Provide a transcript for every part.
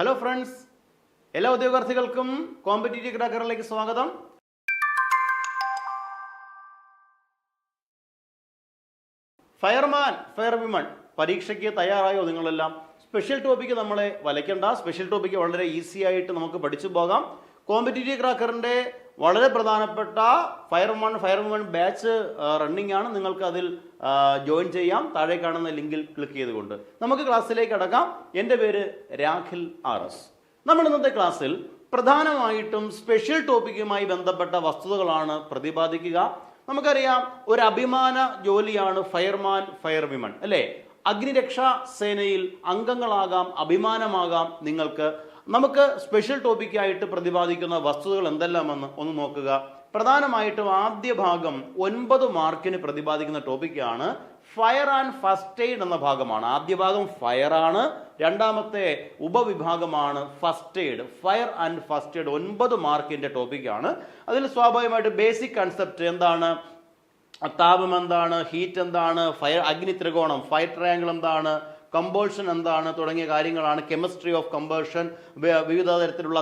Hello friends, എല്ലാ ഉദ്യോഗാർത്ഥികൾക്കും competitive ക്രാക്കറിലേക്ക് സ്വാഗതം. Fireman, ഫയർവിമൺ പരീക്ഷയ്ക്ക് തയ്യാറായോ നിങ്ങളെല്ലാം? സ്പെഷ്യൽ ടോപ്പിക്ക് നമ്മളെ വലയ്ക്കണ്ട. സ്പെഷ്യൽ ടോപ്പിക്ക് വളരെ ഈസി ആയിട്ട് നമുക്ക് പഠിച്ചു പോകാം. കോമ്പറ്റീറ്റീവ് ക്രാക്കറിന്റെ വളരെ പ്രധാനപ്പെട്ട ഫയർമാൻ ബാച്ച് റണ്ണിംഗ് ആണ്. നിങ്ങൾക്ക് അതിൽ ജോയിൻ ചെയ്യാം. താഴെ കാണുന്ന ലിങ്കിൽ ക്ലിക്ക് ചെയ്തുകൊണ്ട് നമുക്ക് ക്ലാസ്സിലേക്ക് അടക്കാം. എൻ്റെ പേര് രാഖിൽ RS. നമ്മൾ ഇന്നത്തെ ക്ലാസ്സിൽ പ്രധാനമായിട്ടും സ്പെഷ്യൽ ടോപ്പിക്കുമായി ബന്ധപ്പെട്ട വസ്തുതകളാണ് പ്രതിപാദിക്കുക. നമുക്കറിയാം, ഒരു അഭിമാന ജോലിയാണ് ഫയർമാൻ, ഫയർവിമൺ, അല്ലേ? അഗ്നിരക്ഷാ സേനയിൽ അംഗങ്ങളാകാം, അഭിമാനമാകാം നിങ്ങൾക്ക്. നമുക്ക് സ്പെഷ്യൽ ടോപ്പിക്കായിട്ട് പ്രതിപാദിക്കുന്ന വസ്തുതകൾ എന്തെല്ലാമെന്ന് ഒന്ന് നോക്കുക. പ്രധാനമായിട്ടും ആദ്യ ഭാഗം 9 മാർക്കിന് പ്രതിപാദിക്കുന്ന ടോപ്പിക്കാണ് ഫയർ ആൻഡ് ഫസ്റ്റ് എയ്ഡ് എന്ന ഭാഗമാണ്. ആദ്യ ഭാഗം ഫയർ ആണ്, രണ്ടാമത്തെ ഉപവിഭാഗമാണ് first aid. Fire and first aid 9 മാർക്കിന്റെ ടോപ്പിക്കാണ്. അതിൽ സ്വാഭാവികമായിട്ട് ബേസിക് കൺസെപ്റ്റ് എന്താണ്, താപം എന്താണ്, ഹീറ്റ് എന്താണ്, ഫയർ അഗ്നി ത്രികോണം, ഫയർ ട്രയാങ്കിൾ എന്താണ്, കമ്പോൾഷൻ എന്താണ് തുടങ്ങിയ കാര്യങ്ങളാണ്. കെമിസ്ട്രി ഓഫ് കമ്പോൾഷൻ, വിവിധ തരത്തിലുള്ള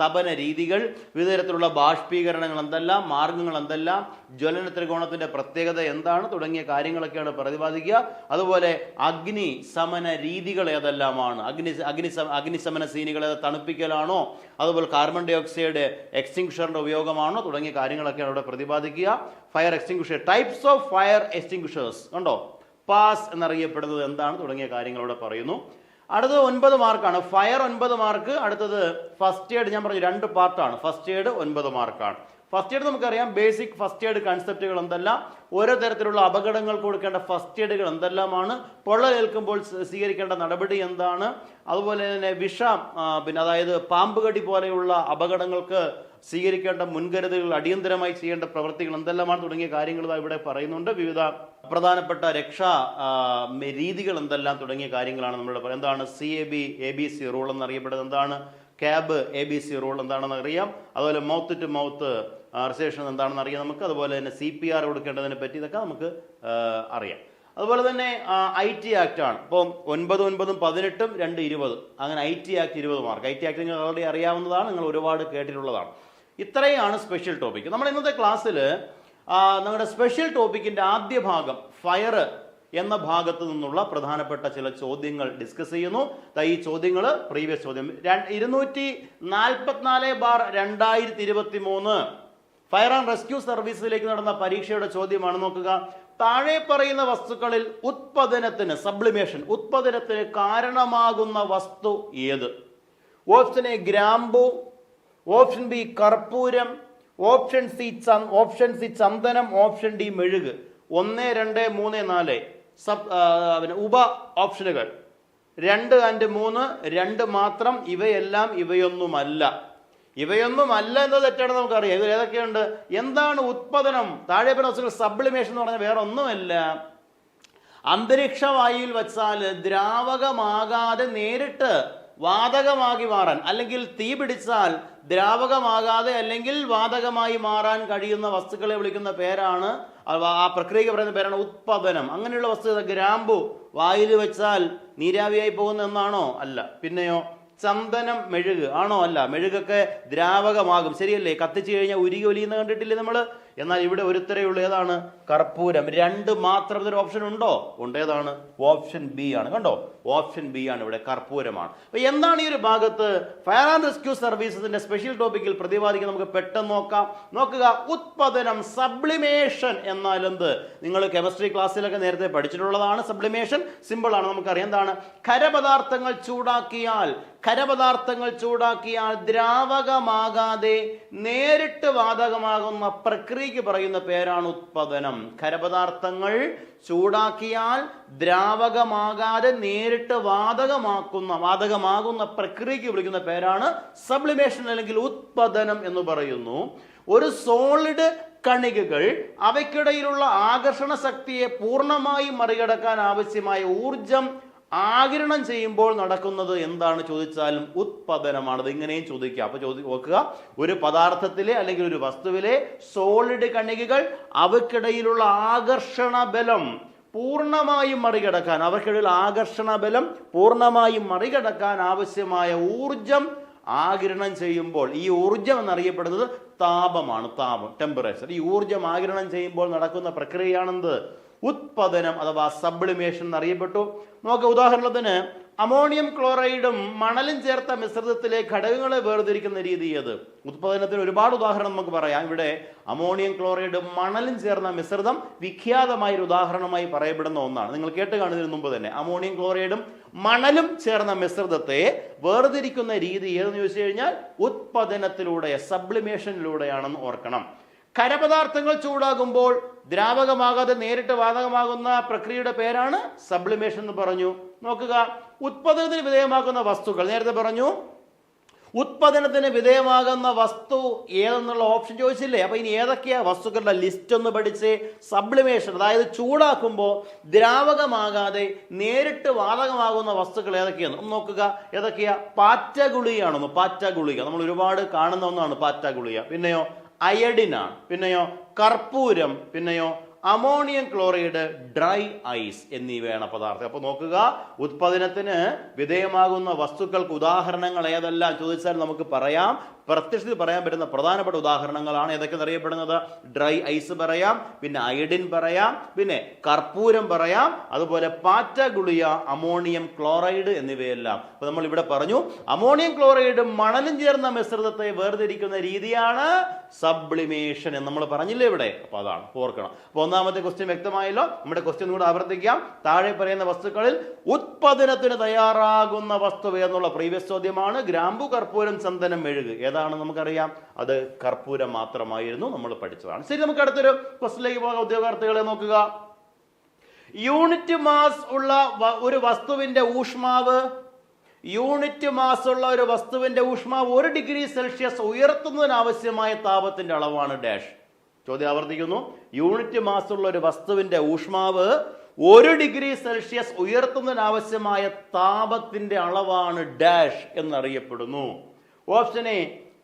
തപന രീതികൾ, വിവിധ തരത്തിലുള്ള ബാഷ്പീകരണങ്ങൾ എന്തെല്ലാം, മാർഗങ്ങൾ എന്തെല്ലാം, ജ്വലന ത്രികോണത്തിന്റെ പ്രത്യേകത എന്താണ് തുടങ്ങിയ കാര്യങ്ങളൊക്കെയാണ് പ്രതിപാദിക്കുക. അതുപോലെ അഗ്നി സമന രീതികൾ ഏതെല്ലാമാണ്, അഗ്നിശമന സീനികൾ തണുപ്പിക്കലാണോ, അതുപോലെ കാർബൺ ഡൈ ഓക്സൈഡ് എക്സ്റ്റിങ്ഷറിന്റെ ഉപയോഗമാണോ തുടങ്ങിയ കാര്യങ്ങളൊക്കെയാണ് ഇവിടെ പ്രതിപാദിക്കുക. Fire extinguisher, types of fire extinguishers കണ്ടോ, പാസ് എന്നറിയപ്പെടുന്നത് എന്താണ് തുടങ്ങിയ കാര്യങ്ങളോടെ പറയുന്നു. അടുത്തത് 9 മാർക്കാണ്. Fire 9 mark. അടുത്തത് ഫസ്റ്റ് എയ്ഡ്. ഞാൻ പറഞ്ഞു 2 പാർട്ടാണ്. ഫസ്റ്റ് എയ്ഡ് 9 മാർക്കാണ്. ഫസ്റ്റ് എയ്ഡ് നമുക്കറിയാം, ബേസിക് ഫസ്റ്റ് എയ്ഡ് കൺസെപ്റ്റുകൾ എന്തെല്ലാം, ഓരോ തരത്തിലുള്ള അപകടങ്ങൾ കൊടുക്കേണ്ട ഫസ്റ്റ് എയ്ഡുകൾ എന്തെല്ലാമാണ്, പൊള്ളലേൽക്കുമ്പോൾ സ്വീകരിക്കേണ്ട നടപടി എന്താണ്, അതുപോലെ തന്നെ അതായത് പാമ്പ് കടി പോലെയുള്ള അപകടങ്ങൾക്ക് സ്വീകരിക്കേണ്ട മുൻകരുതലുകൾ, അടിയന്തരമായി ചെയ്യേണ്ട പ്രവൃത്തികൾ എന്തെല്ലാമാണ് തുടങ്ങിയ കാര്യങ്ങൾ ഇവിടെ പറയുന്നുണ്ട്. വിവിധ പ്രധാനപ്പെട്ട രക്ഷാ രീതികൾ എന്തെല്ലാം തുടങ്ങിയ കാര്യങ്ങളാണ് നമ്മൾ എന്താണ് CAB ABC റൂൾ എന്നറിയപ്പെടുന്നത് എന്താണ്, ക്യാബ് ABC റൂൾ എന്താണെന്ന് അറിയാം. അതുപോലെ മൗത്ത് ടു മൗത്ത് റിസേഷൻ എന്താണെന്ന് അറിയാം നമുക്ക്. അതുപോലെ തന്നെ CPR കൊടുക്കേണ്ടതിനെ പറ്റി ഇതൊക്കെ നമുക്ക് അറിയാം. അതുപോലെ തന്നെ IT ആക്ട് ആണ്. ഇപ്പം 9, 9, 18, 2, 20 അങ്ങനെ IT act 20 mark. IT act നിങ്ങൾ ഓൾറെഡി അറിയാവുന്നതാണ്, നിങ്ങൾ ഒരുപാട് കേട്ടിട്ടുള്ളതാണ്. ഇത്രയാണ് സ്പെഷ്യൽ ടോപ്പിക്. നമ്മൾ ഇന്നത്തെ ക്ലാസ്സിൽ നമ്മുടെ സ്പെഷ്യൽ ടോപ്പിക്കിന്റെ ആദ്യ ഭാഗം ഫയർ എന്ന ഭാഗത്ത് നിന്നുള്ള പ്രധാനപ്പെട്ട ചില ചോദ്യങ്ങൾ ഡിസ്കസ് ചെയ്യുന്നു. ഈ ചോദ്യങ്ങൾ പ്രീവിയസ് ചോദ്യം 244/2023 ഫയർ ആൻഡ് റെസ്ക്യൂ സർവീസിലേക്ക് നടന്ന പരീക്ഷയുടെ ചോദ്യമാണ്. നോക്കുക, താഴെ പറയുന്ന വസ്തുക്കളിൽ ഉത്പതനത്തിന് ഉത്പതനത്തിന് കാരണമാകുന്ന വസ്തു ഏത്? ഓപ്ഷൻ എ ഗ്രാമ്പു, ഓപ്ഷൻ ബി കർപ്പൂരം, ഓപ്ഷൻ സി ചന്ദനം, ഓപ്ഷൻ ഡി മെഴുക്. 1, 2, 3, 4 ഉപ ഓപ്ഷനുകൾ 2 and 3, 2 മാത്രം. ഇവയൊന്നുമല്ല എന്നത് തെറ്റാണെന്ന് നമുക്കറിയാം. ഇത് ഏതൊക്കെയുണ്ട്? എന്താണ് ഉത്പതനം? താഴെ പറയുന്ന വസ്തുക്കൾ സബ്ലിമേഷൻ എന്ന് പറഞ്ഞാൽ വേറെ ഒന്നുമല്ല, അന്തരീക്ഷ വായുവിൽ വച്ചാൽ ദ്രാവകമാകാതെ നേരിട്ട് വാതകമാക്കി മാറാൻ, അല്ലെങ്കിൽ തീ പിടിച്ചാൽ ദ്രാവകമാകാതെ അല്ലെങ്കിൽ വാതകമായി മാറാൻ കഴിയുന്ന വസ്തുക്കളെ വിളിക്കുന്ന പേരാണ്, ആ പ്രക്രിയക്ക് പറയുന്ന പേരാണ് ഉത്പതനം. അങ്ങനെയുള്ള വസ്തുക്കൾ ഗ്രാമ്പു വായിൽ വെച്ചാൽ നീരാവിയായി പോകുന്ന എന്നാണോ? അല്ല. പിന്നെയോ ചന്ദനം, മെഴുക് ആണോ? അല്ല. മെഴുകൊക്കെ ദ്രാവകമാകും, ശരിയല്ലേ? കത്തിച്ചു കഴിഞ്ഞാൽ ഉരുകി ഒലിയുന്ന കണ്ടിട്ടില്ലേ നമ്മൾ? എന്നാൽ ഇവിടെ ഒരുത്തരയുള്ളൂ, ഏതാണ്? കർപ്പൂരം. 2 മാത്രം ഒരു ഓപ്ഷൻ ഉണ്ടോ? ഉണ്ട്. ഏതാണ്? ഓപ്ഷൻ ബി ആണ്. കണ്ടോ, ഓപ്ഷൻ ബി ആണ് ഇവിടെ, കർപ്പൂരമാണ്. അപ്പൊ എന്താണ് ഈ ഒരു ഭാഗത്ത് ഫയർ ആൻഡ് റെസ്ക്യൂ സർവീസസിന്റെ സ്പെഷ്യൽ ടോപ്പിക്കിൽ പ്രതിപാദിക്കാൻ നമുക്ക് പെട്ടെന്ന് നോക്കുക. ഉത്പതനം, സബ്ലിമേഷൻ എന്നാൽ എന്ത്? നിങ്ങൾ കെമിസ്ട്രി ക്ലാസ്സിലൊക്കെ നേരത്തെ പഠിച്ചിട്ടുള്ളതാണ്. സബ്ലിമേഷൻ സിമ്പിൾ ആണ്, നമുക്കറിയാം. എന്താണ്? ഖരപദാർത്ഥങ്ങൾ ചൂടാക്കിയാൽ ദ്രാവകമാകാതെ നേരിട്ട് വാതകമാകുന്ന പ്രക്രിയക്ക് പറയുന്ന പേരാണ് ഉത്പതനം. ഖരപദാർത്ഥങ്ങൾ ചൂടാക്കിയാൽ ദ്രാവകമാകാതെ നേരിട്ട് വാതകമാകുന്ന പ്രക്രിയക്ക് വിളിക്കുന്ന പേരാണ് സബ്ലിമേഷൻ അല്ലെങ്കിൽ ഉത്പതനം എന്ന് പറയുന്നു. ഒരു സോളിഡ് കണികകൾ അവയ്ക്കിടയിലുള്ള ആകർഷണ ശക്തിയെ പൂർണ്ണമായി മറികടക്കാൻ ആവശ്യമായ ഊർജം ആഗിരണം ചെയ്യുമ്പോൾ നടക്കുന്നത് എന്താണ് ചോദിച്ചാലും ഉത്പതനമാണ്. അത് ഇങ്ങനെയും ചോദിക്കുക. അപ്പൊ നോക്കുക, ഒരു പദാർത്ഥത്തിലെ അല്ലെങ്കിൽ ഒരു വസ്തുവിലെ സോളിഡ് കണികകൾ അവയ്ക്കിടയിലുള്ള ആകർഷണ ബലം പൂർണ്ണമായും മറികടക്കാൻ, അവർക്കിടയിൽ ആകർഷണ ബലം പൂർണ്ണമായും മറികടക്കാൻ ആവശ്യമായ ഊർജം ആഗിരണം ചെയ്യുമ്പോൾ, ഈ ഊർജം എന്നറിയപ്പെടുന്നത് താപമാണ്. താപം, ടെമ്പറേച്ചർ. ഈ ഊർജം ആഗിരണം ചെയ്യുമ്പോൾ നടക്കുന്ന പ്രക്രിയയാണെന്ത്? ഉത്പതനം അഥവാ സബ്ലിമേഷൻ എന്നറിയപ്പെട്ടു. നമുക്ക് ഉദാഹരണത്തിന് അമോണിയം ക്ലോറൈഡും മണലും ചേർത്ത മിശ്രിതത്തിലെ ഘടകങ്ങളെ വേർതിരിക്കുന്ന രീതി ഏത്? ഉത്പാദനത്തിന് ഒരുപാട് ഉദാഹരണം നമുക്ക് പറയാം. ഇവിടെ അമോണിയം ക്ലോറൈഡും മണലും ചേർന്ന മിശ്രിതം വിഖ്യാതമായ ഒരു ഉദാഹരണമായി പറയപ്പെടുന്ന ഒന്നാണ്. നിങ്ങൾ കേട്ട് കാണുന്നതിന് മുമ്പ് തന്നെ അമോണിയം ക്ലോറൈഡും മണലും ചേർന്ന മിശ്രിതത്തെ വേർതിരിക്കുന്ന രീതി ഏതെന്ന് ചോദിച്ചു കഴിഞ്ഞാൽ ഉത്പതനത്തിലൂടെ, സബ്ലിമേഷനിലൂടെയാണെന്ന് ഓർക്കണം. ഖരപദാർത്ഥങ്ങൾ ചൂടാകുമ്പോൾ ദ്രാവകമാകാതെ നേരിട്ട് വാതകമാകുന്ന പ്രക്രിയയുടെ പേരാണ് സബ്ലിമേഷൻ എന്ന് പറഞ്ഞു. നോക്കുക, ഉത്പന്നത്തിന് വിധേയമാകുന്ന വസ്തുക്കൾ നേരത്തെ പറഞ്ഞു. ഉത്പന്നത്തിന് വിധേയമാകുന്ന വസ്തു ഏതെന്നുള്ള ഓപ്ഷൻ ചോദിച്ചില്ലേ? അപ്പൊ ഇനി ഏതൊക്കെയാ വസ്തുക്കളുടെ ലിസ്റ്റ് ഒന്ന് പഠിച്ച്. സബ്ലിമേഷൻ, അതായത് ചൂടാക്കുമ്പോൾ ദ്രാവകമാകാതെ നേരിട്ട് വാതകമാകുന്ന വസ്തുക്കൾ ഏതൊക്കെയാണ് ഒന്ന് നോക്കുക. ഏതൊക്കെയാ? പാറ്റ ഗുളികയാണെന്ന്. പാറ്റ ഗുളിക നമ്മൾ ഒരുപാട് കാണുന്ന ഒന്നാണ് പാറ്റ ഗുളിക. പിന്നെയോ അയഡിനാണ്. പിന്നെയോ കർപ്പൂരം. പിന്നെയോ അമോണിയം ക്ലോറൈഡ്, ഡ്രൈ ഐസ് എന്നിവയാണ് പദാർത്ഥം. അപ്പൊ നോക്കുക, ഉത്പാദനത്തിന് വിധേയമാകുന്ന വസ്തുക്കൾക്ക് ഉദാഹരണങ്ങൾ ഏതെല്ലാം ചോദിച്ചാൽ നമുക്ക് പറയാം. പ്രത്യക്ഷത്തിൽ പറയാൻ പറ്റുന്ന പ്രധാനപ്പെട്ട ഉദാഹരണങ്ങളാണ് ഏതൊക്കെ അറിയപ്പെടുന്നത്? ഡ്രൈ ഐസ് പറയാം, പിന്നെ അയഡിൻ പറയാം, പിന്നെ കർപ്പൂരം പറയാം, അതുപോലെ പാറ്റ ഗുളിക, അമോണിയം ക്ലോറൈഡ് എന്നിവയെല്ലാം. അപ്പൊ നമ്മൾ ഇവിടെ പറഞ്ഞു അമോണിയം ക്ലോറൈഡും മണലും ചേർന്ന മിശ്രിതത്തെ വേർതിരിക്കുന്ന രീതിയാണ് സബ്ലിമേഷൻ എന്ന് നമ്മൾ പറഞ്ഞില്ലേ ഇവിടെ? അപ്പൊ അതാണ് ഓർക്കണം. അപ്പൊ ഒന്നാമത്തെ ക്വസ്റ്റ്യൻ വ്യക്തമായല്ലോ. നമ്മുടെ ക്വസ്റ്റ്യൻ കൂടെ ആവർത്തിക്കാം. താഴെ പറയുന്ന വസ്തുക്കളിൽ ഉത്പാദനത്തിന് തയ്യാറാകുന്ന വസ്തു എന്നുള്ള പ്രീവിയസ് ചോദ്യമാണ്. ഗ്രാമ്പു, കർപ്പൂരം, ചന്ദനം, മെഴുക് ഏതാണ് നമുക്കറിയാം? അത് കർപ്പൂരം മാത്രമായിരുന്നു, നമ്മൾ പഠിച്ചതാണ്. ശരി, നമുക്ക് അടുത്തൊരു ക്വസ്റ്റ്യനിലേക്ക് പോകാം. ഉദ്യോഗാർത്ഥികളെ നോക്കുക. യൂണിറ്റ് മാസ് ഉള്ള ഒരു വസ്തുവിന്റെ ഊഷ്മാവ്, യൂണിറ്റ് മാസ് ഉള്ള ഒരു വസ്തുവിന്റെ ഊഷ്മാവ് 1 ഡിഗ്രി സെൽഷ്യസ് ഉയർത്തുന്നതിനാവശ്യമായ താപത്തിന്റെ അളവാണ് ഡാഷ്. ചോദ്യം ആവർത്തിക്കുന്നു. യൂണിറ്റ് മാസ് ഉള്ള ഒരു വസ്തുവിന്റെ ഊഷ്മാവ് 1 ഡിഗ്രി സെൽഷ്യസ് ഉയർത്തുന്നതിനാവശ്യമായ താപത്തിന്റെ അളവാണ് ഡാഷ് എന്നറിയപ്പെടുന്നു. ഓപ്ഷൻ എ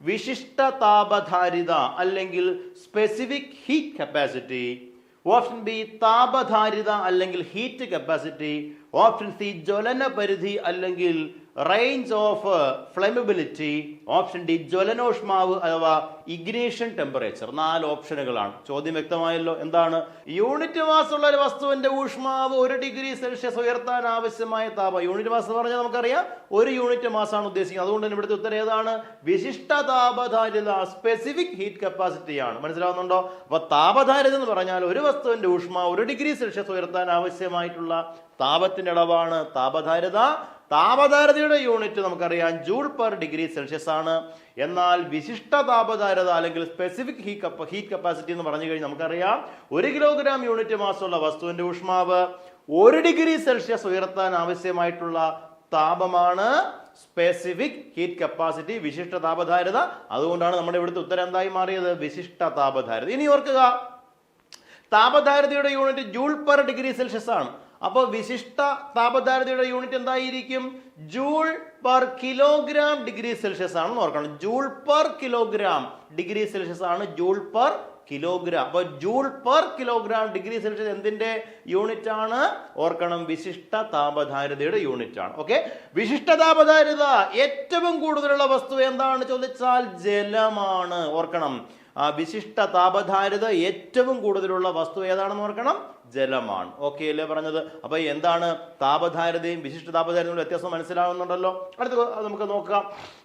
വിശിഷ്ട താപധാരിത അല്ലെങ്കിൽ specific heat capacity. Option B താപധാരിത അല്ലെങ്കിൽ ഹീറ്റ് കപ്പാസിറ്റി. ഓപ്ഷൻ സി ജ്വലന പരിധി അല്ലെങ്കിൽ range of flammability. Option D ജ്വലനോഷ്മാവ് അഥവാ ഇഗ്നീഷൻ ടെമ്പറേച്ചർ. 4 ഓപ്ഷനുകളാണ്. ചോദ്യം വ്യക്തമായല്ലോ. എന്താണ്? യൂണിറ്റ് മാസ് ഉള്ള ഒരു വസ്തുവിന്റെ ഊഷ്മാവ് 1 ഡിഗ്രി സെൽഷ്യസ് ഉയർത്താൻ ആവശ്യമായ താപം. യൂണിറ്റ് മാസ് എന്ന് പറഞ്ഞാൽ നമുക്കറിയാം 1 യൂണിറ്റ് മാസ് ആണ് ഉദ്ദേശിക്കുന്നത്. അതുകൊണ്ട് തന്നെ ഇവിടുത്തെ ഉത്തരം ഏതാണ്? വിശിഷ്ട താപധാരിത, സ്പെസിഫിക് ഹീറ്റ് കപ്പാസിറ്റി ആണ്. മനസ്സിലാവുന്നുണ്ടോ? അപ്പൊ താപധാരിത എന്ന് പറഞ്ഞാൽ ഒരു വസ്തുവിന്റെ ഊഷ്മാവ് 1 ഡിഗ്രി സെൽഷ്യസ് ഉയർത്താൻ ആവശ്യമായിട്ടുള്ള താപത്തിന്റെ അളവാണ് താപധാരിത. താപധാരിതയുടെ യൂണിറ്റ് നമുക്കറിയാം ജൂൾ പെർ ഡിഗ്രി സെൽഷ്യസ് ആണ്. എന്നാൽ വിശിഷ്ട താപധാരിത അല്ലെങ്കിൽ സ്പെസിഫിക് ഹീറ്റ് കപ്പാസിറ്റി എന്ന് പറഞ്ഞു കഴിഞ്ഞാൽ നമുക്കറിയാം 1 കിലോഗ്രാം യൂണിറ്റ് മാസമുള്ള വസ്തുവിന്റെ ഊഷ്മാവ് 1 ഡിഗ്രി സെൽഷ്യസ് ഉയർത്താൻ ആവശ്യമായിട്ടുള്ള താപമാണ് സ്പെസിഫിക് ഹീറ്റ് കപ്പാസിറ്റി, വിശിഷ്ട താപധാരിത. അതുകൊണ്ടാണ് നമ്മുടെ ഇവിടുത്തെ ഉത്തരം എന്തായി മാറിയത്? വിശിഷ്ട താപധാരിത. ഇനി ഓർക്കുക, താപധാരിതയുടെ unit joule per degree Celsius ആണ്. അപ്പോൾ വിശിഷ്ട താപധാരിതയുടെ യൂണിറ്റ് എന്തായിരിക്കും? Joule per kilogram degree Celsius ആണെന്ന് ഓർക്കണം. Joule per kilogram degree Celsius ആണ് ജൂൾ പെർ കിലോഗ്രാം. അപ്പൊ joule per kilogram degree Celsius എന്തിന്റെ യൂണിറ്റ് ആണ്? ഓർക്കണം, വിശിഷ്ട താപധാരിതയുടെ യൂണിറ്റ് ആണ്. ഓക്കെ, വിശിഷ്ട താപധാരിത ഏറ്റവും കൂടുതലുള്ള വസ്തു എന്താണ് ചോദിച്ചാൽ ജലമാണ്. ഓർക്കണം, വിശിഷ്ട താപധാരിത ഏറ്റവും കൂടുതലുള്ള വസ്തു ഏതാണെന്ന് ഓർക്കണം, ജലമാണ്. ഓക്കെ അല്ലേ പറഞ്ഞത്? അപ്പൊ എന്താണ് താപധാരിതയും വിശിഷ്ട താപധാരിതയും വ്യത്യാസം മനസ്സിലാവുന്നുണ്ടല്ലോ. അടുത്ത നമുക്ക് നോക്കാം.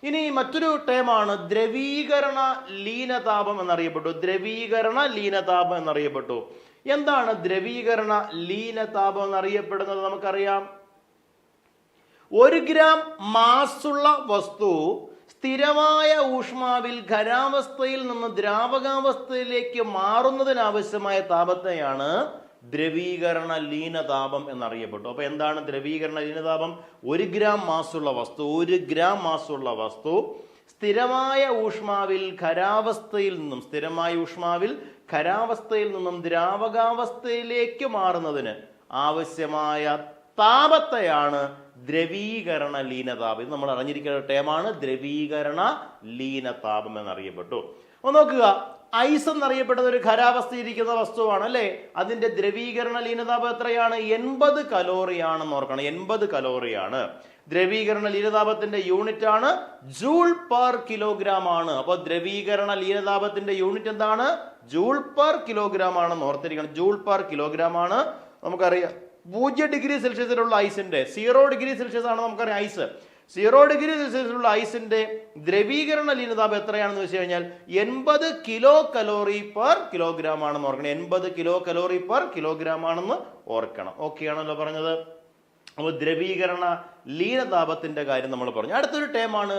ഇനി മറ്റൊരു ടേമാണ് ദ്രവീകരണ ലീനതാപം എന്നറിയപ്പെട്ടു. ദ്രവീകരണ ലീനതാപം എന്നറിയപ്പെട്ടു. എന്താണ് ദ്രവീകരണ ലീനതാപം എന്നറിയപ്പെടുന്നത്? നമുക്കറിയാം 1 ഗ്രാം മാസുള്ള വസ്തു സ്ഥിരമായ ഊഷ്മാവിൽ ഖരാവസ്ഥയിൽ നിന്ന് ദ്രാവകാവസ്ഥയിലേക്ക് മാറുന്നതിനാവശ്യമായ താപത്തെയാണ് ദ്രവീകരണ ലീനതാപം എന്നറിയപ്പെട്ടു. അപ്പൊ എന്താണ് ദ്രവീകരണ ലീനതാപം? 1 ഗ്രാം മാസുള്ള വസ്തു, 1 ഗ്രാം മാസുള്ള വസ്തു സ്ഥിരമായ ഊഷ്മാവിൽ ഖരാവസ്ഥയിൽ നിന്നും ദ്രാവകാവസ്ഥയിലേക്ക് മാറുന്നതിന് ആവശ്യമായ താപത്തെയാണ് ദ്രവീകരണ ലീനതാപം. ഇത് നമ്മൾ അറിഞ്ഞിരിക്കുന്ന ടേമാണ് ദ്രവീകരണ ലീനതാപം എന്നറിയപ്പെട്ടു. അപ്പോൾ നോക്കുക, ഐസ് എന്നറിയപ്പെടുന്ന ഒരു ഖരാവസ്ഥയിരിക്കുന്ന വസ്തുവാണ് അല്ലേ. അതിന്റെ ദ്രവീകരണ ലീനതാപം എത്രയാണ്? 80 കലോറിയാണെന്ന് ഓർക്കണം. 80 കലോറിയാണ്. ദ്രവീകരണ ലീനതാപത്തിന്റെ യൂണിറ്റ് ആണ് ജൂൾ പെർ കിലോഗ്രാം ആണ്. അപ്പോൾ ദ്രവീകരണ ലീനതാപത്തിന്റെ യൂണിറ്റ് എന്താണ്? ജൂൾ പെർ കിലോഗ്രാം ആണെന്ന് ഓർത്തിരിക്കണം. ജൂൾ പെർ കിലോഗ്രാം ആണ്. നമുക്കറിയാം 0 ഡിഗ്രി സെൽഷ്യസിലുള്ള ഐസിന്റെ 0 ഡിഗ്രി സെൽഷ്യസ് ആണ് നമുക്കറിയാം ഐസ്. 0 ഡിഗ്രി സെൽഷ്യസിലുള്ള ഐസിന്റെ ദ്രവീകരണ ലീനതാപം എത്രയാണെന്ന് വെച്ച് കഴിഞ്ഞാൽ 80 കിലോ കലോറി പെർ കിലോഗ്രാം ആണെന്ന് ഓർക്കണം. 80 കിലോ കലോറി പെർ കിലോഗ്രാം ആണെന്ന് ഓർക്കണം. ഓക്കെ ആണല്ലോ പറഞ്ഞത്. അപ്പോൾ ദ്രവീകരണ ലീനതാപത്തിന്റെ കാര്യം നമ്മൾ പറഞ്ഞു. അടുത്തൊരു ടേമാണ്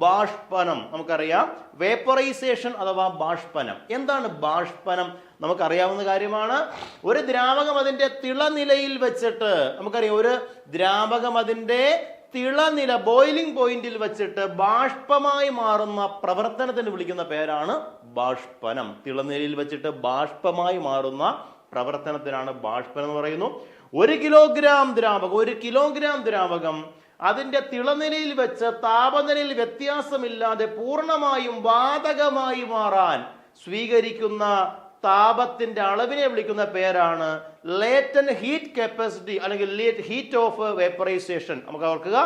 ബാഷ്പനം. നമുക്കറിയാം വേപ്പറൈസേഷൻ അഥവാ ബാഷ്പനം. എന്താണ് ബാഷ്പനം? നമുക്കറിയാവുന്ന കാര്യമാണ്. ഒരു ദ്രാവകം അതിന്റെ തിളനിലയിൽ വെച്ചിട്ട്, നമുക്കറിയാം ഒരു ദ്രാവകം അതിന്റെ തിളനില ബോയിലിംഗ് പോയിന്റിൽ വെച്ചിട്ട് ബാഷ്പമായി മാറുന്ന പ്രവർത്തനത്തിന് വിളിക്കുന്ന പേരാണ് ബാഷ്പനം. തിളനിലയിൽ വെച്ചിട്ട് ബാഷ്പമായി മാറുന്ന പ്രവർത്തനത്തിനാണ് ബാഷ്പനം എന്ന് പറയുന്നു. 1 കിലോഗ്രാം ദ്രാവകം അതിന്റെ തിളനിലയിൽ വെച്ച് താപനിലയിൽ വ്യത്യാസമില്ലാതെ പൂർണ്ണമായും വാതകമായി മാറാൻ സ്വീകരിക്കുന്ന താപത്തിന്റെ അളവിനെ വിളിക്കുന്ന പേരാണ് ലേറ്റന്റ് ഹീറ്റ് കപ്പാസിറ്റി അല്ലെങ്കിൽ ഹീറ്റ് ഓഫ് വേപ്പറൈസേഷൻ. നമുക്ക് ഓർക്കുക,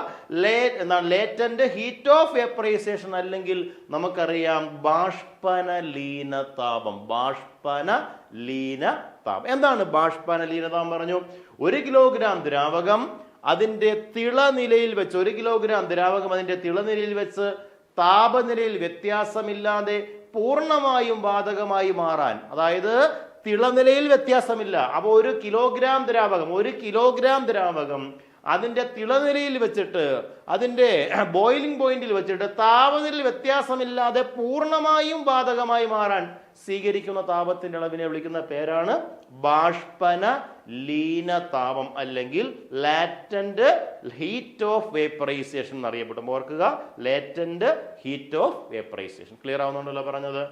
ലേറ്റന്റ് ഹീറ്റ് ഓഫ് വേപ്പറൈസേഷൻ അല്ലെങ്കിൽ നമുക്കറിയാം ബാഷ്പന ലീനതാപം. എന്താണ് ബാഷ്പന ലീനതാപം? പറഞ്ഞു 1 കിലോഗ്രാം ദ്രാവകം അതിന്റെ തിളനിലയിൽ വെച്ച് 1 കിലോഗ്രാം ദ്രാവകം അതിന്റെ തിളനിലയിൽ വെച്ച് താപനിലയിൽ വ്യത്യാസമില്ലാതെ പൂർണ്ണമായും വാതകമായി മാറാൻ, അതായത് തിളനിലയിൽ വ്യത്യാസമില്ല. അപ്പോൾ 1 കിലോഗ്രാം ദ്രാവകം അതിന്റെ തിളനിലയിൽ വെച്ചിട്ട് അതിന്റെ ബോയിലിംഗ് പോയിന്റിൽ വെച്ചിട്ട് താപനിലയിൽ വ്യത്യാസമില്ലാതെ പൂർണ്ണമായും വാതകമായി മാറാൻ സ്വീകരിക്കുന്ന താപത്തിന്റെ അളവിനെ വിളിക്കുന്ന പേരാണ് ബാഷ്പന ലീനതാപം അല്ലെങ്കിൽ ലാറ്റന്റ് ഹീറ്റ് ഓഫ് വേപ്പറൈസേഷൻ എന്നറിയപ്പെടും. ഓർക്കുക, latent heat of vaporisation. Clear ആവുന്നുണ്ടല്ലോ പറഞ്ഞത്?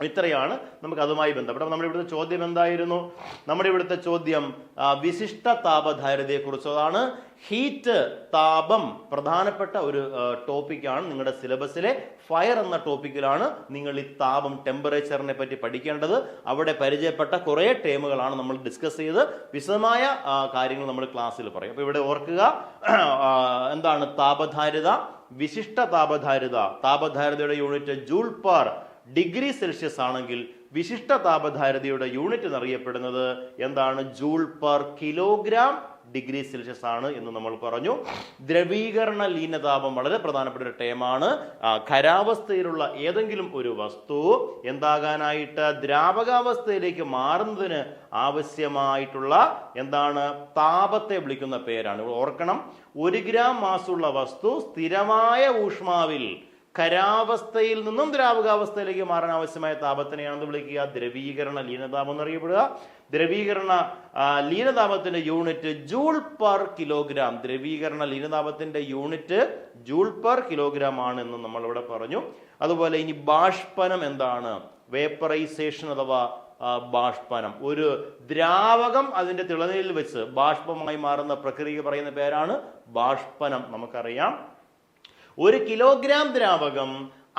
ഇത്രയാണ് നമുക്ക് അതുമായി ബന്ധപ്പെട്ട. നമ്മുടെ ഇവിടുത്തെ ചോദ്യം എന്തായിരുന്നു? നമ്മുടെ ഇവിടുത്തെ ചോദ്യം വിശിഷ്ട താപധാരിതയെ കുറിച്ചതാണ്. ഹീറ്റ്, താപം പ്രധാനപ്പെട്ട ഒരു ടോപ്പിക്കാണ്. നിങ്ങളുടെ സിലബസിലെ ഫയർ എന്ന ടോപ്പിക്കിലാണ് നിങ്ങൾ ഈ താപം, ടെമ്പറേച്ചറിനെ പറ്റി പഠിക്കേണ്ടത്. അവിടെ പരിചയപ്പെട്ട കുറേ ടേമുകളാണ് നമ്മൾ ഡിസ്കസ് ചെയ്ത് വിശദമായ കാര്യങ്ങൾ നമ്മൾ ക്ലാസ്സിൽ പറയും. അപ്പൊ ഇവിടെ ഓർക്കുക, എന്താണ് താപധാരിത? വിശിഷ്ട താപധാരിത. താപധാരിതയുടെ unit joule per degree Celsius ആണെങ്കിൽ വിശിഷ്ട താപധാരിതയുടെ യൂണിറ്റ് എന്നറിയപ്പെടുന്നത് എന്താണ്? Joule per kilogram degree Celsius ആണ് എന്ന് നമ്മൾ പറഞ്ഞു. ദ്രവീകരണ ലീനതാപം വളരെ പ്രധാനപ്പെട്ട ഒരു ടേമാണ്. ഖരാവസ്ഥയിലുള്ള ഏതെങ്കിലും ഒരു വസ്തു എന്താകാനായിട്ട് ദ്രാവകാവസ്ഥയിലേക്ക് മാറുന്നതിന് ആവശ്യമായിട്ടുള്ള എന്താണ് താപത്തെ വിളിക്കുന്ന പേരാണ്. ഓർക്കണം, 1 ഗ്രാം മാസുള്ള വസ്തു സ്ഥിരമായ ഊഷ്മാവിൽ ഖരാവസ്ഥയിൽ നിന്നും ദ്രാവകാവസ്ഥയിലേക്ക് മാറാൻ ആവശ്യമായ താപത്തിനെയാണെന്ന് വിളിക്കുക ദ്രവീകരണ ലീനതാപം എന്നറിയപ്പെടുക. ദ്രവീകരണ ലീനതാപത്തിന്റെ യൂണിറ്റ് ജൂൾ പെർ കിലോഗ്രാം. ദ്രവീകരണ ലീനതാപത്തിന്റെ യൂണിറ്റ് ജൂൾ പെർ കിലോഗ്രാം ആണ് എന്ന് നമ്മൾ ഇവിടെ പറഞ്ഞു. അതുപോലെ ഇനി ബാഷ്പനം എന്താണ്? വേപ്പറൈസേഷൻ അഥവാ ബാഷ്പനം. ഒരു ദ്രാവകം അതിന്റെ തിളനിലയിൽ വെച്ച് ബാഷ്പമായി മാറുന്ന പ്രക്രിയ പറയുന്ന പേരാണ് ബാഷ്പനം. നമുക്കറിയാം 1 കിലോഗ്രാം ദ്രാവകം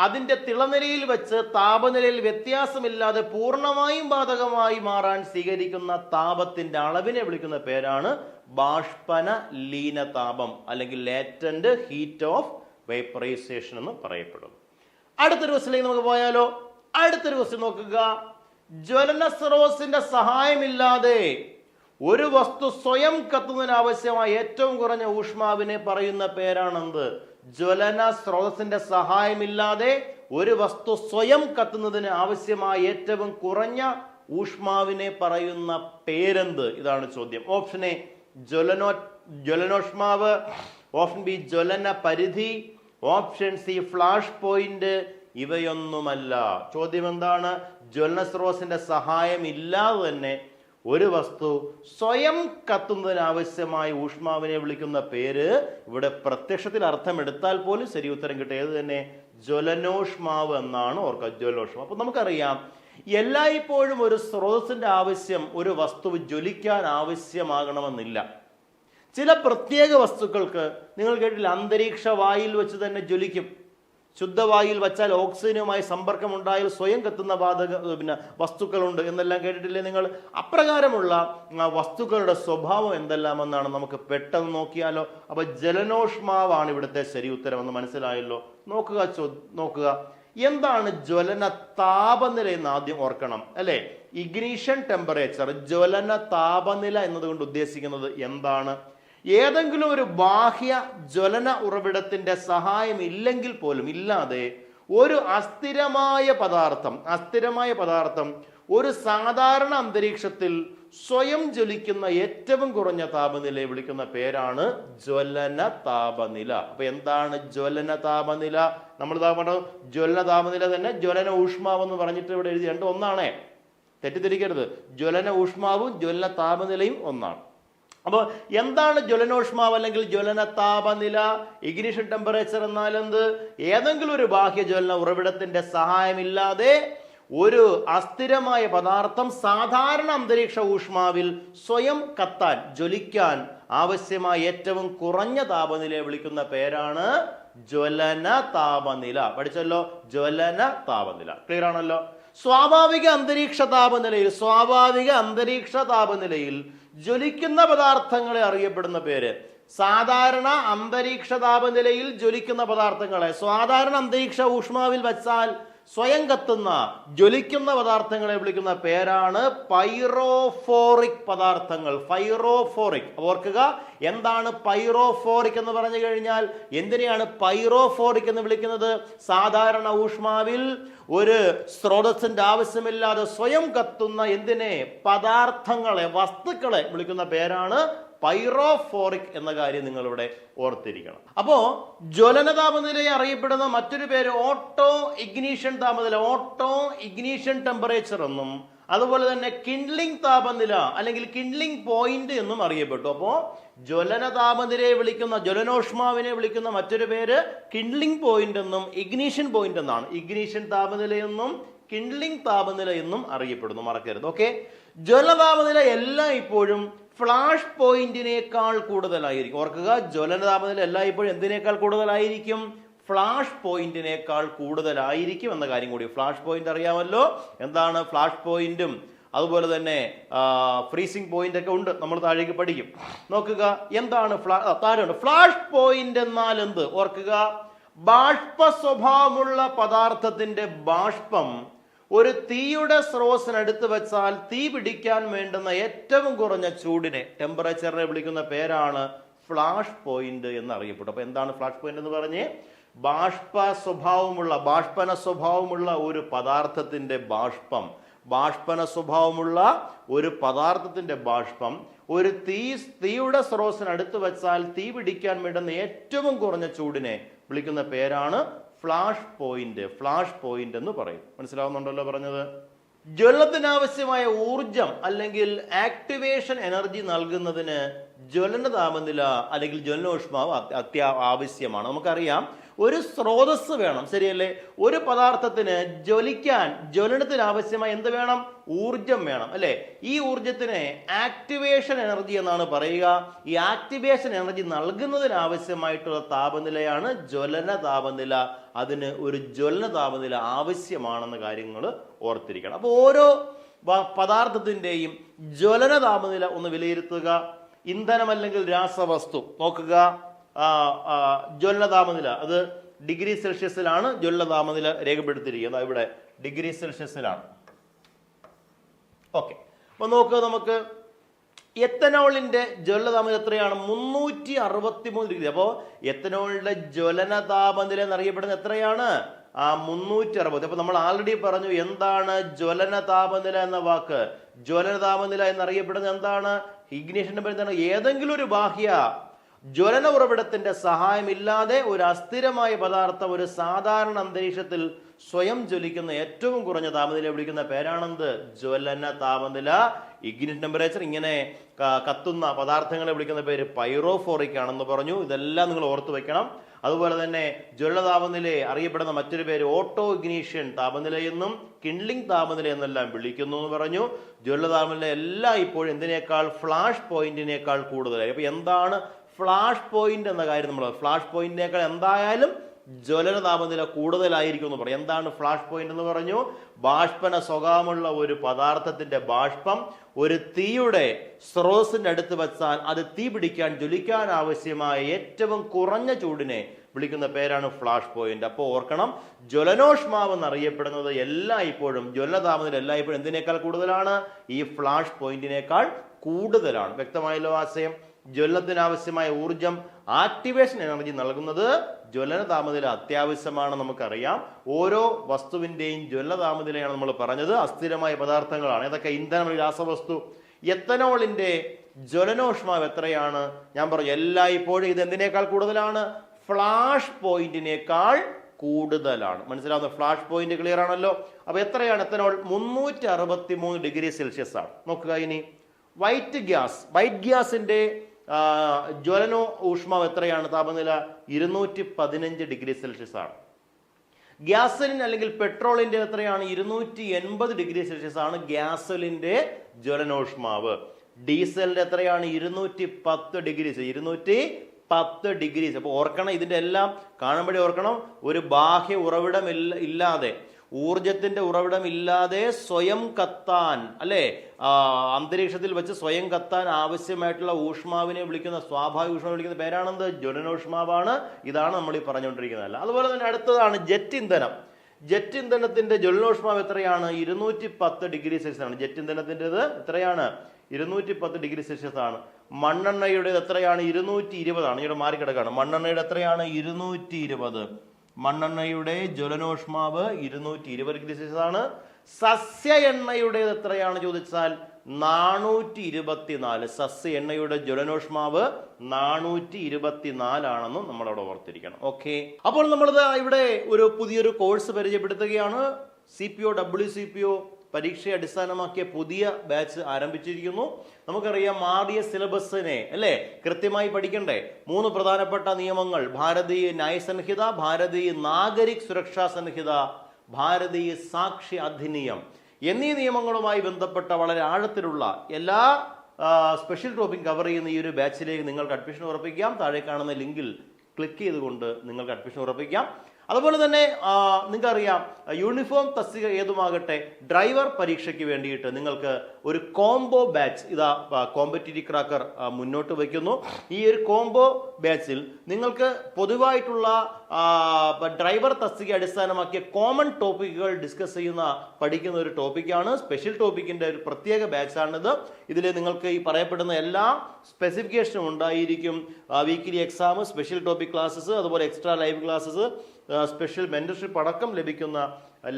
അതിന്റെ തിളനിലയിൽ വെച്ച് താപനിലയിൽ വ്യത്യാസമില്ലാതെ പൂർണ്ണമായും വാതകമായി മാറാൻ സ്വീകരിക്കുന്ന താപത്തിന്റെ അളവിനെ വിളിക്കുന്ന പേരാണ് ബാഷ്പന ലീനതാപം അല്ലെങ്കിൽ ലേറ്റന്റ് ഹീറ്റ് ഓഫ് വേപ്പറൈസേഷൻ എന്ന് പറയപ്പെടും. അടുത്തൊരു ക്വസ്റ്റ്യനിലേക്ക് നമുക്ക് പോയാലോ? അടുത്തൊരു ക്വസ്റ്റ്യൻ നോക്കുക. ജ്വലന സ്രോതസ്സിന്റെ സഹായമില്ലാതെ ഒരു വസ്തു സ്വയം കത്തുന്നതിന് ആവശ്യമായ ഏറ്റവും കുറഞ്ഞ ഊഷ്മാവിനെ പറയുന്ന പേരാണെന്ത്? ജ്വലന സ്രോതസ്സിന്റെ സഹായമില്ലാതെ ഒരു വസ്തു സ്വയം കത്തുന്നതിന് ആവശ്യമായ ഏറ്റവും കുറഞ്ഞ ഊഷ്മാവിനെ പറയുന്ന പേരെന്ത്? ഇതാണ് ചോദ്യം. ഓപ്ഷൻ എ ജ്വലനോഷ്മാവ്, ഓപ്ഷൻ ബി ജ്വലന പരിധി, ഓപ്ഷൻ സി ഫ്ലാഷ് പോയിന്റ്. ഇവയൊന്നുമല്ല. ചോദ്യം എന്താണ്? ജ്വലന സ്രോതസ്സിന്റെ സഹായം ഇല്ലാതെ തന്നെ ഒരു വസ്തു സ്വയം കത്തുന്നതിന് ആവശ്യമായ ഊഷ്മാവിനെ വിളിക്കുന്ന പേര്, ഇവിടെ പ്രത്യക്ഷത്തിൽ അർത്ഥം എടുത്താൽ പോലും ശരി ഉത്തരം കിട്ടുക ഏത് തന്നെ? ജ്വലനോഷ്മാവ് എന്നാണ് ഓർക്കുക. ജ്വലനോഷ്മാവ്. അപ്പൊ നമുക്കറിയാം, എല്ലായ്പ്പോഴും ഒരു സ്രോതസ്സിന്റെ ആവശ്യം ഒരു വസ്തു ജ്വലിക്കാൻ ആവശ്യമാകണമെന്നില്ല. ചില പ്രത്യേക വസ്തുക്കൾക്ക് നിങ്ങൾ കേട്ടില്ല, അന്തരീക്ഷ വായിൽ വെച്ച് തന്നെ ജ്വലിക്കും. ശുദ്ധവായുവിൽ വച്ചാൽ ഓക്സിജനുമായി സമ്പർക്കമുണ്ടായാൽ സ്വയം കത്തുന്ന വസ്തുക്കളുണ്ട് എന്നെല്ലാം കേട്ടിട്ടില്ലേ നിങ്ങൾ? അപ്രകാരമുള്ള വസ്തുക്കളുടെ സ്വഭാവം എന്തെല്ലാമെന്നാണ് നമുക്ക് പെട്ടെന്ന് നോക്കിയാലോ. അപ്പൊ ജലനോഷ്മാവാണ് ഇവിടുത്തെ ശരി ഉത്തരം എന്ന് മനസ്സിലായല്ലോ. നോക്കുക എന്താണ് ജ്വലന താപനില എന്ന് ആദ്യം ഓർക്കണം അല്ലെ. ഇഗ്നീഷൻ ടെമ്പറേച്ചർ, ജ്വലന താപനില എന്നതുകൊണ്ട് ഉദ്ദേശിക്കുന്നത് എന്താണ്? ഏതെങ്കിലും ഒരു ബാഹ്യ ജ്വലന ഉറവിടത്തിന്റെ സഹായം ഇല്ലെങ്കിൽ പോലും ഇല്ലാതെ ഒരു അസ്ഥിരമായ പദാർത്ഥം ഒരു സാധാരണ അന്തരീക്ഷത്തിൽ സ്വയം ജ്വലിക്കുന്ന ഏറ്റവും കുറഞ്ഞ താപനിലയെ വിളിക്കുന്ന പേരാണ് ജ്വലന താപനില. അപ്പൊ എന്താണ് ജ്വലന താപനില? നമ്മൾ ജ്വലന താപനില തന്നെ ജ്വലന ഊഷ്മാവ് എന്ന് പറഞ്ഞിട്ട് ഇവിടെ എഴുതി, രണ്ടും ഒന്നാണേ, തെറ്റിദ്ധരിക്കരുത്. ജ്വലന ഊഷ്മാവും ജ്വലന താപനിലയും ഒന്നാണ്. അപ്പോൾ എന്താണ് ജ്വലനോഷ്മാവ് അല്ലെങ്കിൽ ജ്വലന താപനില? ഇഗ്നിഷൻ ടെമ്പറേച്ചർ എന്നാൽ എന്ത്? ഏതെങ്കിലും ഒരു ബാഹ്യ ജ്വലന ഉറവിടത്തിന്റെ സഹായമില്ലാതെ ഒരു അസ്ഥിരമായ പദാർത്ഥം സാധാരണ അന്തരീക്ഷ ഊഷ്മാവിൽ സ്വയം കത്താൻ, ജ്വലിക്കാൻ ആവശ്യമായ ഏറ്റവും കുറഞ്ഞ താപനിലയെ വിളിക്കുന്ന പേരാണ് ജ്വലന താപനില. പഠിച്ചല്ലോ, ജ്വലന താപനില. ക്ലിയർ ആണല്ലോ. സ്വാഭാവിക അന്തരീക്ഷ താപനിലയിൽ ജ്വലിക്കുന്ന പദാർത്ഥങ്ങളെ അറിയപ്പെടുന്ന പേര്, സാധാരണ അന്തരീക്ഷ താപനിലയിൽ ജ്വലിക്കുന്ന പദാർത്ഥങ്ങളെ സാധാരണ അന്തരീക്ഷ ഊഷ്മാവിൽ വച്ചാൽ സ്വയം കത്തുന്ന ജ്വലിക്കുന്ന പദാർത്ഥങ്ങളെ വിളിക്കുന്ന പേരാണ് പൈറോഫോറിക് പദാർത്ഥങ്ങൾ. പൈറോഫോറിക് ഓർക്കുക. എന്താണ് പൈറോഫോറിക് എന്ന് പറഞ്ഞു കഴിഞ്ഞാൽ എന്തിനെയാണ് പൈറോഫോറിക് എന്ന് വിളിക്കുന്നത്? സാധാരണ ഊഷ്മാവിൽ ഒരു സ്രോതസ്സിന്റെ ആവശ്യമില്ലാതെ സ്വയം കത്തുന്ന പദാർത്ഥങ്ങളെ, വസ്തുക്കളെ വിളിക്കുന്ന പേരാണ് പൈറോഫോറിക് എന്ന കാര്യം നിങ്ങൾ ഇവിടെ ഓർത്തിരിക്കണം. അപ്പോ ജ്വലന താപനിലയെ അറിയപ്പെടുന്ന മറ്റൊരു പേര് ഓട്ടോ ഇഗ്നീഷൻ താപനില, ഓട്ടോ ഇഗ്നീഷൻ ടെമ്പറേച്ചർ എന്നും അതുപോലെ തന്നെ കിൻഡ്ലിംഗ് താപനില അല്ലെങ്കിൽ കിൻഡ്ലിംഗ് പോയിന്റ് എന്നും അറിയപ്പെട്ടു. അപ്പോ ജ്വലന താപനിലയെ വിളിക്കുന്ന, ജ്വലനോഷ്മാവിനെ വിളിക്കുന്ന മറ്റൊരു പേര് കിൻഡ്ലിംഗ് പോയിന്റ് എന്നും ഇഗ്നീഷൻ പോയിന്റ് എന്നാണ്. ഇഗ്നീഷൻ താപനിലയെന്നും കിൻഡ്ലിംഗ് താപനില എന്നും അറിയപ്പെടുന്നു, മറക്കരുത്. ഓക്കെ. ജ്വലന താപനില എല്ലായ്പ്പോഴും ഫ്ലാഷ് പോയിന്റിനേക്കാൾ കൂടുതലായിരിക്കും. ഓർക്കുക, ജ്വലന താപനില എല്ലായ്പ്പോഴും എന്തിനേക്കാൾ കൂടുതലായിരിക്കും? ഫ്ലാഷ് പോയിന്റിനേക്കാൾ കൂടുതലായിരിക്കും എന്ന കാര്യം കൂടി. ഫ്ലാഷ് പോയിന്റ് അറിയാമല്ലോ. എന്താണ് ഫ്ലാഷ് പോയിന്റും അതുപോലെ തന്നെ ഫ്രീസിംഗ് പോയിന്റ് ഒക്കെ ഉണ്ട്, നമ്മൾ താഴേക്ക് പഠിക്കും. നോക്കുക എന്താണ് താഴെയുണ്ട്. ഫ്ലാഷ് പോയിന്റ് എന്നാൽ എന്ത്? ഓർക്കുക, ബാഷ്പ സ്വഭാവമുള്ള പദാർത്ഥത്തിന്റെ ബാഷ്പം ഒരു തീയുടെ സ്രോതസ്സിനടുത്ത് വെച്ചാൽ തീ പിടിക്കാൻ വേണ്ടുന്ന ഏറ്റവും കുറഞ്ഞ ചൂടിനെ, ടെമ്പറേച്ചറിനെ വിളിക്കുന്ന പേരാണ് ഫ്ലാഷ് പോയിന്റ് എന്നറിയപ്പെട്ടു. അപ്പൊ എന്താണ് ഫ്ലാഷ് പോയിന്റ് എന്ന് പറഞ്ഞ്? ബാഷ്പന സ്വഭാവമുള്ള ഒരു പദാർത്ഥത്തിന്റെ ബാഷ്പം, ഒരു തീയുടെ സ്രോതസ്സിനടുത്ത് വെച്ചാൽ തീ പിടിക്കാൻ വേണ്ടുന്ന ഏറ്റവും കുറഞ്ഞ ചൂടിനെ വിളിക്കുന്ന പേരാണ് ഫ്ലാഷ് പോയിന്റ് എന്ന് പറയും. മനസ്സിലാവുന്നുണ്ടല്ലോ പറഞ്ഞത്? ജ്വലനത്തിനാവശ്യമായ ഊർജം അല്ലെങ്കിൽ ആക്ടിവേഷൻ എനർജി നൽകുന്നതിന് ജ്വലന താപനില അല്ലെങ്കിൽ ജ്വലനോഷ്മാവ് ആവശ്യമാണ്. നമുക്കറിയാം, ഒരു സ്രോതസ് വേണം, ശരിയല്ലേ? ഒരു പദാർത്ഥത്തിന് ജ്വലനത്തിന് ആവശ്യമായ എന്ത് വേണം? ഊർജം വേണം, അല്ലെ? ഈ ഊർജത്തിന് ആക്ടിവേഷൻ എനർജി എന്നാണ് പറയുക. ഈ ആക്ടിവേഷൻ എനർജി നൽകുന്നതിന് ആവശ്യമായിട്ടുള്ള താപനിലയാണ് ജ്വലന താപനില. അതിന് ഒരു ജ്വലന താപനില ആവശ്യമാണെന്ന കാര്യങ്ങൾ ഓർത്തിരിക്കണം. അപ്പോൾ ഓരോ പദാർത്ഥത്തിന്റെയും ജ്വലന താപനില ഒന്ന് വിലയിരുത്തുക. ഇന്ധനം അല്ലെങ്കിൽ രാസവസ്തു നോക്കുക, ജ്വലന താപനില അത് ഡിഗ്രി സെൽഷ്യസിലാണ് ജ്വലന താപനില രേഖപ്പെടുത്തിയിരിക്കുന്നത്. ഇവിടെ ഡിഗ്രി സെൽഷ്യസിലാണ്. ഓക്കെ. അപ്പൊ നോക്കുക, നമുക്ക് എത്തനോളിന്റെ ജ്വലന താപനില എത്രയാണ്? 363 ഡിഗ്രി. അപ്പോ എത്തനോളിന്റെ ജ്വലന താപനില എന്നറിയപ്പെടുന്നത് എത്രയാണ്? 360. അപ്പൊ നമ്മൾ ആൾറെഡി പറഞ്ഞു എന്താണ് ജ്വലന താപനില എന്ന വാക്ക്. ജ്വലന താപനില എന്നറിയപ്പെടുന്നത് എന്താണ്? ഇഗ്നിഷൻ എന്താണ്? ഏതെങ്കിലും ഒരു ബാഹ്യ ജ്വലന ഉറവിടത്തിന്റെ സഹായമില്ലാതെ ഒരു അസ്ഥിരമായ പദാർത്ഥം ഒരു സാധാരണ അന്തരീക്ഷത്തിൽ സ്വയം ജ്വലിക്കുന്ന ഏറ്റവും കുറഞ്ഞ താപനില വിളിക്കുന്ന പേരാണെന്ത്? ജ്വലന താപനില. ഇഗ്നിഷൻ ടെമ്പറേച്ചർ, ഇങ്ങനെ കത്തുന്ന പദാർത്ഥങ്ങളെ വിളിക്കുന്ന പേര് പൈറോഫോറിക് ആണെന്ന് പറഞ്ഞു. ഇതെല്ലാം നിങ്ങൾ ഓർത്തു വെക്കണം. അതുപോലെ തന്നെ ജ്വലന താപനിലയെ അറിയപ്പെടുന്ന മറ്റൊരു പേര് ഓട്ടോ ഇഗ്നീഷൻ താപനില എന്നും കിൻഡ്ലിംഗ് താപനില എന്നെല്ലാം വിളിക്കുന്നു എന്ന് പറഞ്ഞു. ജ്വലന താപനില എല്ലാം ഇപ്പോഴും എന്തിനേക്കാൾ? ഫ്ലാഷ് പോയിന്റിനേക്കാൾ കൂടുതലായി. അപ്പൊ എന്താണ് ഫ്ലാഷ് പോയിന്റ് എന്ന കാര്യം? നമ്മൾ ഫ്ലാഷ് പോയിന്റിനേക്കാൾ എന്തായാലും ജ്വലന താപനില കൂടുതലായിരിക്കും എന്ന് പറയും. എന്താണ് ഫ്ലാഷ് പോയിന്റ് എന്ന് പറഞ്ഞു? ബാഷ്പന സ്വഭാവമുള്ള ഒരു പദാർത്ഥത്തിന്റെ ബാഷ്പം ഒരു തീയുടെ സ്രോതസ്സിന്റെ അടുത്ത് വെച്ചാൽ അത് തീ പിടിക്കാൻ, ജ്വലിക്കാൻ ആവശ്യമായ ഏറ്റവും കുറഞ്ഞ ചൂടിനെ വിളിക്കുന്ന പേരാണ് ഫ്ലാഷ് പോയിന്റ്. അപ്പോൾ ഓർക്കണം, ജ്വലനോഷ്മാവ് എന്നറിയപ്പെടുന്നത് എല്ലായ്പ്പോഴും, ജ്വലന താപനില എല്ലായ്പ്പോഴും എന്തിനേക്കാൾ കൂടുതലാണ്? ഈ ഫ്ലാഷ് പോയിന്റിനേക്കാൾ കൂടുതലാണ്. വ്യക്തമായല്ലോ ആശയം? ജ്വലനത്തിന് ആവശ്യമായ ഊർജം, ആക്ടിവേഷൻ എനർജി നൽകുന്നത് ജ്വലന താപനില അത്യാവശ്യമാണ്. നമുക്കറിയാം, ഓരോ വസ്തുവിന്റെയും ജ്വലന താപനിലയാണ് നമ്മൾ പറഞ്ഞത്. അസ്ഥിരമായ പദാർത്ഥങ്ങളാണ്. ഏതൊക്കെ? ഇന്ധനം, രാസവസ്തു. എത്തനോളിന്റെ ജ്വലനോഷ്മാവ് എത്രയാണ്? ഞാൻ പറഞ്ഞു എല്ലായ്പ്പോഴും ഇത് എന്തിനേക്കാൾ കൂടുതലാണ്? ഫ്ലാഷ് പോയിന്റിനേക്കാൾ കൂടുതലാണ്. മനസ്സിലാവുന്ന? ഫ്ലാഷ് പോയിന്റ് ക്ലിയർ ആണല്ലോ. അപ്പൊ എത്രയാണ് എത്തനോൾ? 363 ഡിഗ്രി സെൽഷ്യസ് ആണ്. നോക്കുക ഇനി വൈറ്റ് ഗ്യാസിന്റെ ജ്വലനോ ഊഷ്മാവ് എത്രയാണ്? താപനില 215 ഡിഗ്രി സെൽഷ്യസ് ആണ്. ഗ്യാസലിൻ അല്ലെങ്കിൽ പെട്രോളിന്റെ എത്രയാണ്? 280 ഡിഗ്രി സെൽഷ്യസ് ആണ് ഗ്യാസലിന്റെ ജ്വലനോഷ്മാവ്. ഡീസലിന്റെ എത്രയാണ്? 210 ഡിഗ്രി 210 ഡിഗ്രി. അപ്പോൾ ഓർക്കണം, ഇതിന്റെ എല്ലാം കാണുമ്പോഴേ ഓർക്കണം, ഒരു ബാഹ്യ ഉറവിടം ഇല്ലാതെ, ഊർജത്തിന്റെ ഉറവിടം ഇല്ലാതെ സ്വയം കത്താൻ, അല്ലെ, അന്തരീക്ഷത്തിൽ വെച്ച് സ്വയം കത്താൻ ആവശ്യമായിട്ടുള്ള ഊഷ്മാവിനെ വിളിക്കുന്ന, സ്വാഭാവിക ഊഷ്മാവ് വിളിക്കുന്ന പേരാണെന്ത്? ജ്വലനോഷ്മാവാണ്. ഇതാണ് നമ്മൾ ഈ പറഞ്ഞുകൊണ്ടിരിക്കുന്നത്. അതുപോലെ തന്നെ അടുത്തതാണ് ജെറ്റ് ഇന്ധനം. ജെറ്റ് ഇന്ധനത്തിന്റെ ജ്വലനോഷ്മാവ് എത്രയാണ്? 210 ഡിഗ്രി സെൽഷ്യസ് ആണ്. ജെറ്റ് ഇന്ധനത്തിൻ്റെത് എത്രയാണ്? 210 ഡിഗ്രി സെൽഷ്യസ് ആണ്. മണ്ണെണ്ണയുടെ എത്രയാണ്? 220 ആണ്. ഇവിടെ മാറിക്കിടക്കാണ്. മണ്ണെണ്ണയുടെ എത്രയാണ്? 220. മണ്ണെണ്ണയുടെ ജ്വലനോഷ്മാവ് 220 ഡിഗ്രി സെൽഷ്യസ് ആണ്. സസ്യ എണ്ണയുടെ എത്രയാണ് ചോദിച്ചാൽ 424. സസ്യ എണ്ണയുടെ ജ്വലനോഷ്മാവ് 424 ആണെന്നും നമ്മളവിടെ ഓർത്തിരിക്കണം. ഓക്കെ, അപ്പോൾ നമ്മളിത് ഇവിടെ ഒരു പുതിയൊരു കോഴ്സ് പരിചയപ്പെടുത്തുകയാണ്. CPO WCPO പരീക്ഷയെ അടിസ്ഥാനമാക്കിയ പുതിയ ബാച്ച് ആരംഭിച്ചിരിക്കുന്നു. നമുക്കറിയാം, മാറിയ സിലബസിനെ അല്ലെ കൃത്യമായി പഠിക്കണ്ടേ? 3 പ്രധാനപ്പെട്ട നിയമങ്ങൾ: ഭാരതീയ ന്യായ സംഹിത, ഭാരതീയ നാഗരിക് സുരക്ഷാ സംഹിത, ഭാരതീയ സാക്ഷി അധിനിയം എന്നീ നിയമങ്ങളുമായി ബന്ധപ്പെട്ട വളരെ ആഴത്തിലുള്ള എല്ലാ സ്പെഷ്യൽ ടോപ്പിക് കവർ ചെയ്യുന്ന ഈ ഒരു ബാച്ചിലേക്ക് നിങ്ങൾക്ക് അഡ്മിഷൻ ഉറപ്പിക്കാം. താഴെ കാണുന്ന ലിങ്കിൽ ക്ലിക്ക് ചെയ്തുകൊണ്ട് നിങ്ങൾക്ക് അഡ്മിഷൻ ഉറപ്പിക്കാം. അതുപോലെ തന്നെ നിങ്ങൾക്കറിയാം, യൂണിഫോം തസ്തിക ഏതുമാകട്ടെ, ഡ്രൈവർ പരീക്ഷയ്ക്ക് വേണ്ടിയിട്ട് നിങ്ങൾക്ക് ഒരു കോംബോ ബാച്ച് ഇതാ കോമ്പറ്റീറ്റീവ് ക്രാക്കർ മുന്നോട്ട് വയ്ക്കുന്നു. ഈ ഒരു കോംബോ ബാച്ചിൽ നിങ്ങൾക്ക് പൊതുവായിട്ടുള്ള ഡ്രൈവർ തസ്തിക അടിസ്ഥാനമാക്കിയ കോമൺ ടോപ്പിക്കുകൾ ഡിസ്കസ് ചെയ്യുന്ന, പഠിക്കുന്ന ഒരു ടോപ്പിക്കാണ്. സ്പെഷ്യൽ ടോപ്പിക്കിന്റെ ഒരു പ്രത്യേക ബാച്ചാണിത്. ഇതിൽ നിങ്ങൾക്ക് ഈ പറയപ്പെടുന്ന എല്ലാ സ്പെസിഫിക്കേഷനും ഉണ്ടായിരിക്കും. Weekly exam, special topic classes, അതുപോലെ extra live classes, special mentorship അടക്കം ലഭിക്കുന്ന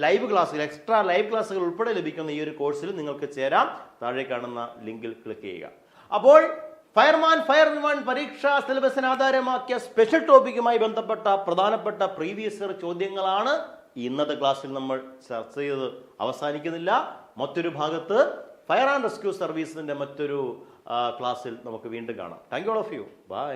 ലൈവ് ക്ലാസ്സുകൾ, എക്സ്ട്രാ ലൈവ് ക്ലാസ്സുകൾ ഉൾപ്പെടെ ലഭിക്കുന്ന ഈ ഒരു കോഴ്സിൽ നിങ്ങൾക്ക് ചേരാം. താഴെ കാണുന്ന ലിങ്കിൽ ക്ലിക്ക് ചെയ്യുക. അപ്പോൾ ഫയർമാൻ പരീക്ഷാ സിലബസിന് ആധാരമാക്കിയ സ്പെഷ്യൽ ടോപ്പിക്കുമായി ബന്ധപ്പെട്ട പ്രധാനപ്പെട്ട പ്രീവിയസ് ഇയർ ചോദ്യങ്ങളാണ് ഇന്നത്തെ ക്ലാസ്സിൽ നമ്മൾ ചർച്ച ചെയ്ത് അവസാനിക്കുന്നില്ല. മറ്റൊരു ഭാഗത്ത് ഫയർ ആൻഡ് റെസ്ക്യൂ സർവീസിന്റെ മറ്റൊരു ക്ലാസ്സിൽ നമുക്ക് വീണ്ടും കാണാം. Thank you all of you. By.